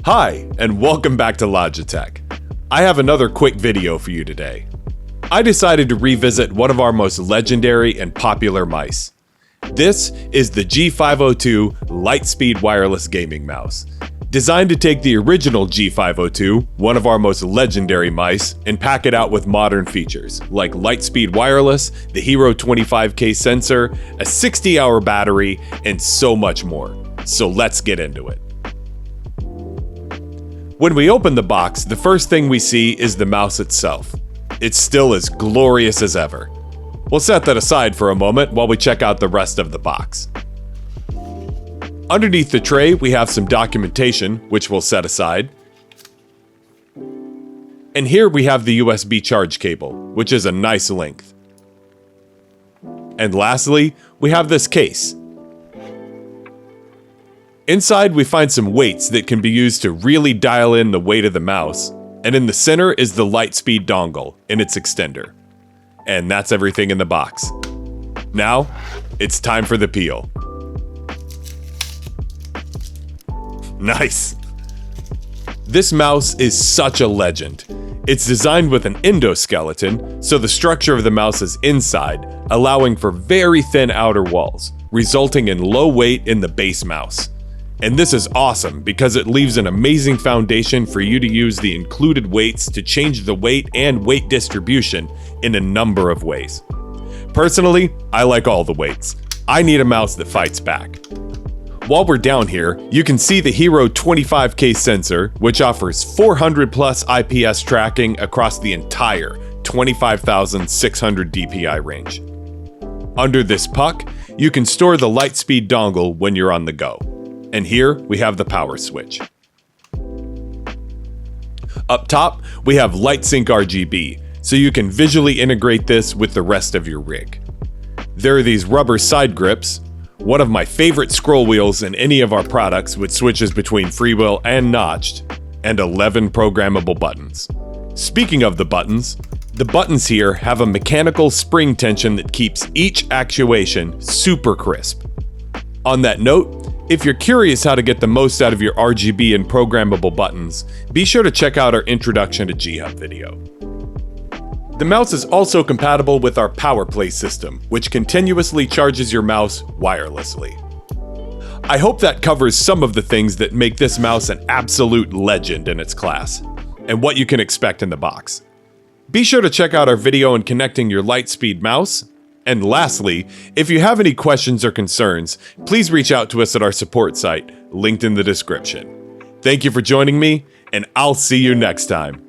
Hi, and welcome back to Logitech. I have another quick video for you today. I decided to revisit one of our most legendary and popular mice. This is the G502 LIGHTSPEED Wireless gaming mouse. Designed to take the original G502, one of our most legendary mice, and pack it out with modern features like LIGHTSPEED Wireless, the Hero 25K sensor, a 60-hour battery, and so much more. So let's get into it. When we open the box, the first thing we see is the mouse itself. It's still as glorious as ever. We'll set that aside for a moment while we check out the rest of the box. Underneath the tray, we have some documentation, which we'll set aside. And here we have the USB charge cable, which is a nice length. And lastly, we have this case. Inside, we find some weights that can be used to really dial in the weight of the mouse, and in the center is the LIGHTSPEED dongle and its extender. And that's everything in the box. Now, it's time for the peel. Nice! This mouse is such a legend. It's designed with an endoskeleton, so the structure of the mouse is inside, allowing for very thin outer walls, resulting in low weight in the base mouse. And this is awesome because it leaves an amazing foundation for you to use the included weights to change the weight and weight distribution in a number of ways. Personally, I like all the weights. I need a mouse that fights back. While we're down here, you can see the Hero 25K sensor, which offers 400 plus IPS tracking across the entire 25,600 DPI range. Under this puck, you can store the LIGHTSPEED dongle when you're on the go. And here we have the power switch. Up top, we have LightSync RGB, so you can visually integrate this with the rest of your rig. There are these rubber side grips, one of my favorite scroll wheels in any of our products with switches between freewheel and notched, and 11 programmable buttons. Speaking of the buttons here have a mechanical spring tension that keeps each actuation super crisp. On that note, if you're curious how to get the most out of your RGB and programmable buttons, be sure to check out our Introduction to G-Hub video. The mouse is also compatible with our POWERPLAY system, which continuously charges your mouse wirelessly. I hope that covers some of the things that make this mouse an absolute legend in its class, and what you can expect in the box. Be sure to check out our video on connecting your LIGHTSPEED mouse. And lastly, if you have any questions or concerns, please reach out to us at our support site, linked in the description. Thank you for joining me, and I'll see you next time.